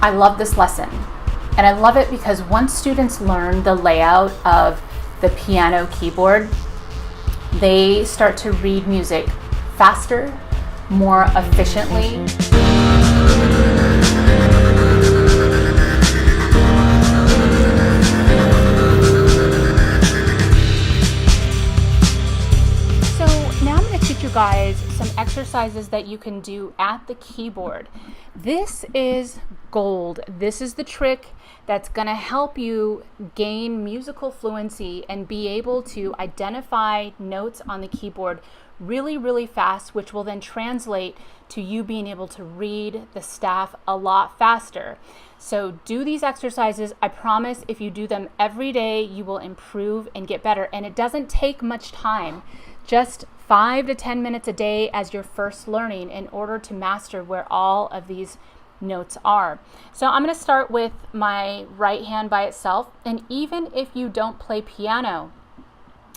I love this lesson, and I love it because once students learn the layout of the piano keyboard, they start to read music faster, more efficiently. You guys some exercises that you can do at the keyboard. This is gold. This is the trick that's going to help you gain musical fluency and be able to identify notes on the keyboard really, really fast, which will then translate to you being able to read the staff a lot faster. So do these exercises. I promise if you do them every day, you will improve and get better. And it doesn't take much time. Just 5 to 10 minutes a day as you're first learning in order to master where all of these notes are. So I'm going to start with my right hand by itself, and even if you don't play piano,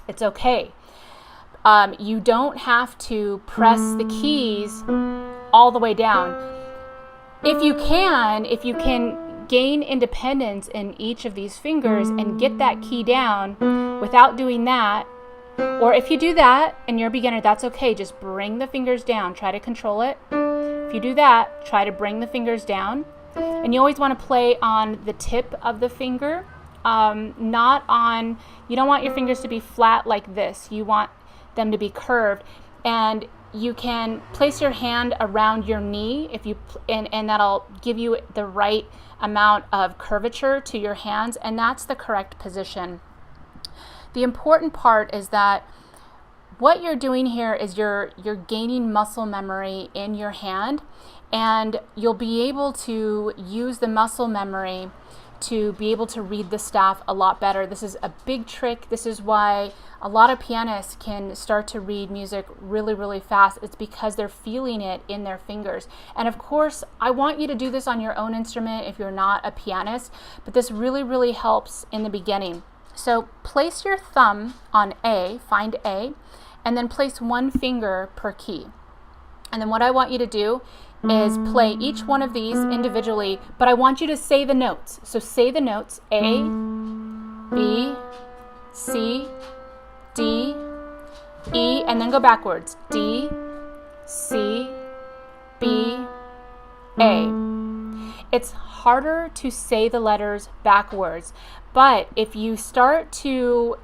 it's okay. You don't have to press the keys all the way down. If you can gain independence in each of these fingers and get that key down without doing that, or if you do that and you're a beginner, that's okay. Just bring the fingers down. Try to control it. If you do that, try to bring the fingers down. And you always want to play on the tip of the finger, not on, you don't want your fingers to be flat like this. You want them to be curved. And you can place your hand around your knee and that'll give you the right amount of curvature to your hands, and that's the correct position. The important part is that what you're doing here is you're gaining muscle memory in your hand, and you'll be able to use the muscle memory to be able to read the staff a lot better. This is a big trick. This is why a lot of pianists can start to read music really, really fast. It's because they're feeling it in their fingers. And of course, I want you to do this on your own instrument if you're not a pianist, but this really, really helps in the beginning. So place your thumb on A, find A, and then place one finger per key. And then what I want you to do is play each one of these individually, but I want you to say the notes. So say the notes: A, B, C, D, E, and then go backwards. D, C, B, A. It's harder to say the letters backwards, but if you start to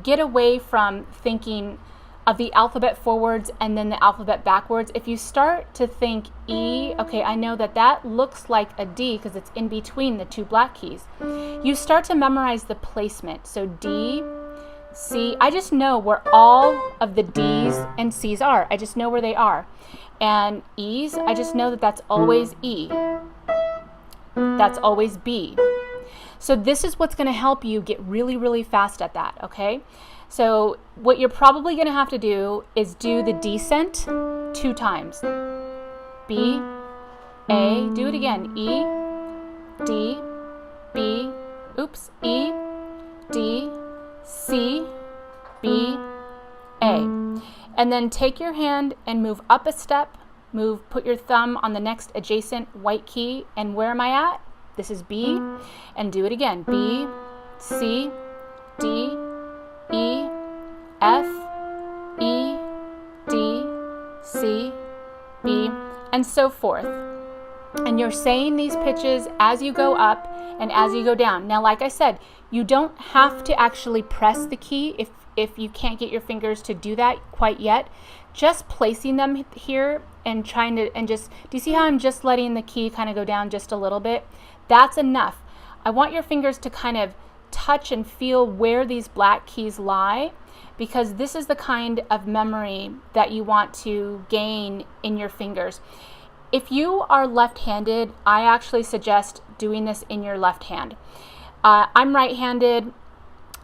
get away from thinking of the alphabet forwards and then the alphabet backwards, if you start to think E, okay, I know that looks like a D because it's in between the two black keys. You start to memorize the placement. So D, C, I just know where all of the D's and C's are. I just know where they are. And E's, I just know that that's always E. That's always B. So this is what's going to help you get really, really fast at that, okay? So what you're probably going to have to do is do the descent 2 times. B, A, do it again. E, D, B, oops, E, D, C, B, A. And then take your hand and move up a step. Put your thumb on the next adjacent white key, and where am I at? This is B, and do it again. B, C, D, E, F, E, D, C, B, and so forth. And you're saying these pitches as you go up and as you go down. Now, like I said, you don't have to actually press the key if you can't get your fingers to do that quite yet. Just placing them here and do you see how I'm just letting the key kind of go down just a little bit? That's enough. I want your fingers to kind of touch and feel where these black keys lie, because this is the kind of memory that you want to gain in your fingers. If you are left-handed, I actually suggest doing this in your left hand. I'm right-handed.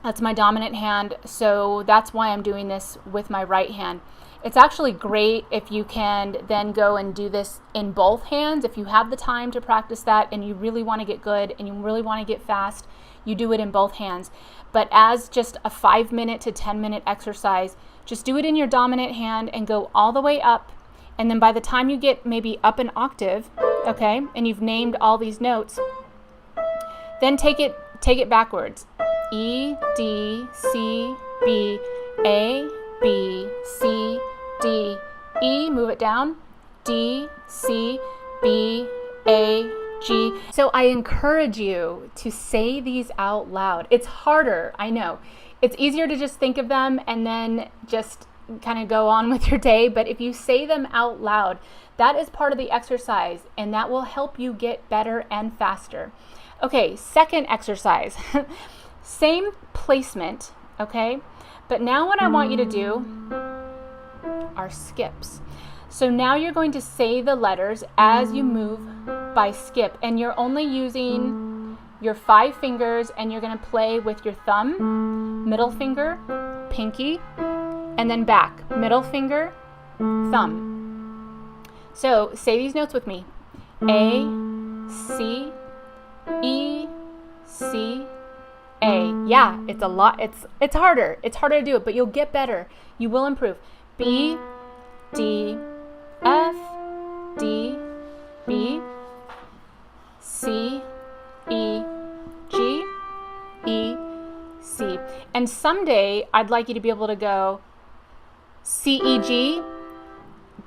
That's my dominant hand, so that's why I'm doing this with my right hand. It's actually great if you can then go and do this in both hands. If you have the time to practice that and you really want to get good and you really want to get fast, you do it in both hands. But as just a 5-minute to 10-minute exercise, just do it in your dominant hand and go all the way up And then by the time you get maybe up an octave, okay, and you've named all these notes, then take it backwards. E, D, C, B, A, B, C, D, E, move it down, D, C, B, A, G. So I encourage you to say these out loud. It's harder, I know. It's easier to just think of them and then just kind of go on with your day, but if you say them out loud, that is part of the exercise, and that will help you get better and faster. Okay, second exercise. Same placement, okay? But now what I want you to do are skips. So now you're going to say the letters as you move by skip, and you're only using your 5 fingers, and you're going to play with your thumb, middle finger, pinky, and then back, middle finger, thumb. So say these notes with me. A, C, E, C, A. Yeah, it's a lot. It's harder. It's harder to do it, but you'll get better. You will improve. B, D, F, D, B, C, E, G, E, C. And someday I'd like you to be able to go C, E, G,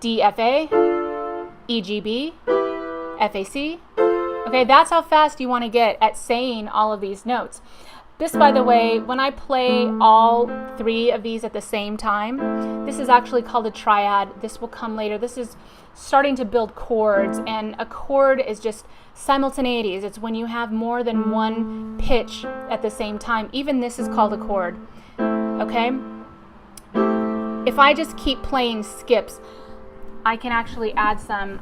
D, F, A, E, G, B, F, A, C. Okay, that's how fast you want to get at saying all of these notes. This, by the way, when I play all 3 of these at the same time, this is actually called a triad. This will come later. This is starting to build chords, and a chord is just simultaneity. It's when you have more than one pitch at the same time. Even this is called a chord, okay? If I just keep playing skips, I can actually add some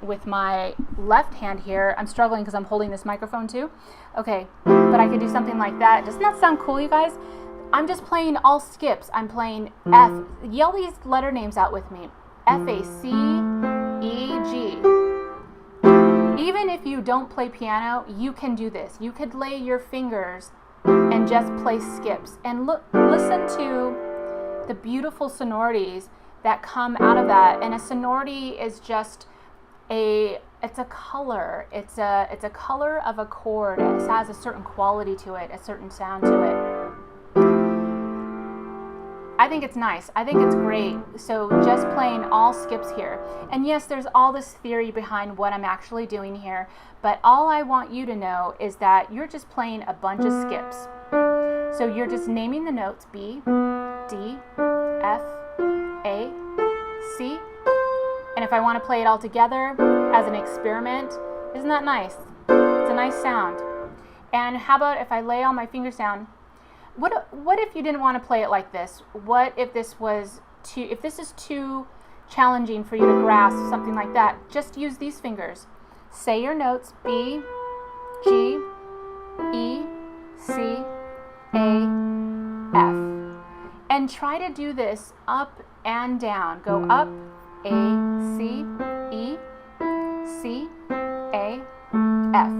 with my left hand here. I'm struggling because I'm holding this microphone too. Okay, but I could do something like that. Doesn't that sound cool, you guys? I'm just playing all skips. I'm playing F. Yell these letter names out with me. F, A, C, E, G. Even if you don't play piano, you can do this. You could lay your fingers and just play skips. And listen to the beautiful sonorities that come out of that. And a sonority is just it's a color. It's a color of a chord. It has a certain quality to it, a certain sound to it. I think it's nice. I think it's great. So just playing all skips here. And yes, there's all this theory behind what I'm actually doing here, but all I want you to know is that you're just playing a bunch of skips. So you're just naming the notes B, D, F, A, C. And if I want to play it all together as an experiment, isn't that nice? It's a nice sound. And how about if I lay all my fingers down? What if you didn't want to play it like this? What if this is too challenging for you to grasp, something like that? Just use these fingers. Say your notes, B, G, E, C, A, F. And try to do this up and down. Go up, A, C, E, C, A, F.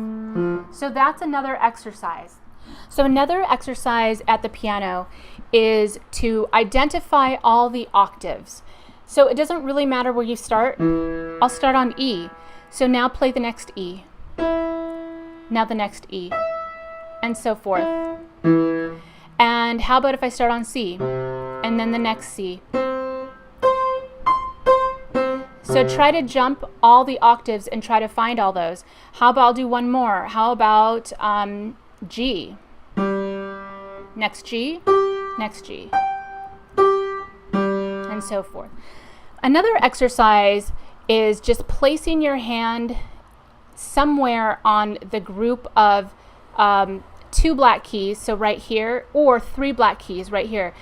So that's another exercise. So another exercise at the piano is to identify all the octaves. So it doesn't really matter where you start. I'll start on E. So now play the next E. Now the next E. And so forth. And how about if I start on C? And then the next C. So try to jump all the octaves and try to find all those. How about I'll do one more? How about G? Next G, next G, and so forth. Another exercise is just placing your hand somewhere on the group of 2 black keys, so right here, or 3 black keys right here.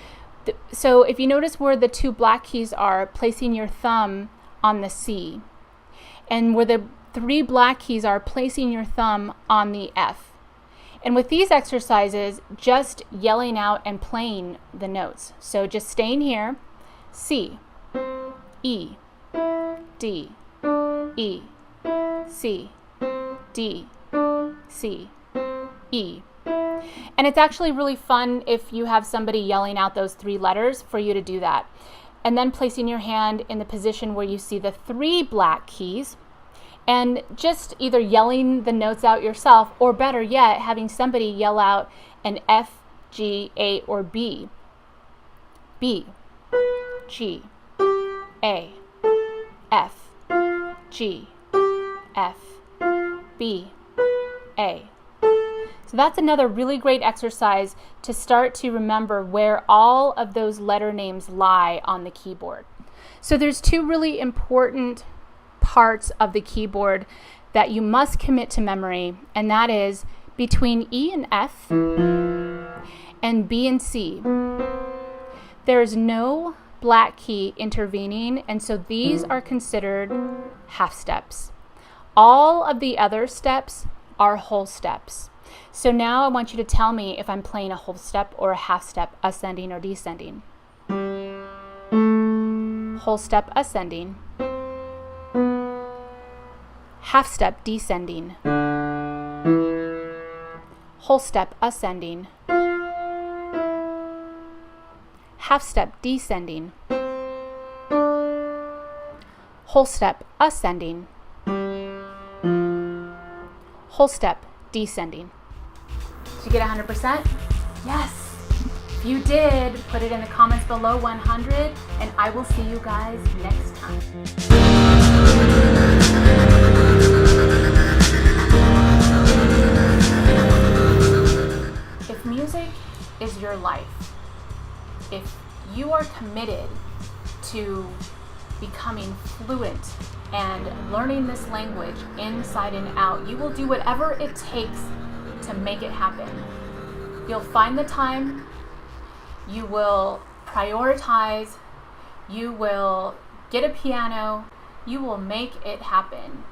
So if you notice where the 2 black keys are, placing your thumb on the C, and where the 3 black keys are, placing your thumb on the F. And with these exercises, just yelling out and playing the notes. So just staying here, C, E, D, E, C, D, C, E. And it's actually really fun if you have somebody yelling out those 3 letters for you to do that. and then placing your hand in the position where you see the 3 black keys, and just either yelling the notes out yourself, or better yet, having somebody yell out an F, G, A, or B. B, G, A, F, G, F, B, A. So that's another really great exercise to start to remember where all of those letter names lie on the keyboard. So there's 2 really important parts of the keyboard that you must commit to memory, and that is between E and F and B and C. There is no black key intervening, and so these are considered half steps. All of the other steps are whole steps. So now I want you to tell me if I'm playing a whole step or a half step, ascending or descending. Whole step ascending. Half step descending. Whole step ascending. Half step descending. Whole step ascending. Whole step descending. Did you get 100%? Yes. If you did, put it in the comments below 100, and I will see you guys next time. If music is your life, if you are committed to becoming fluent and learning this language inside and out, you will do whatever it takes to make it happen. You'll find the time, you will prioritize, you will get a piano, you will make it happen.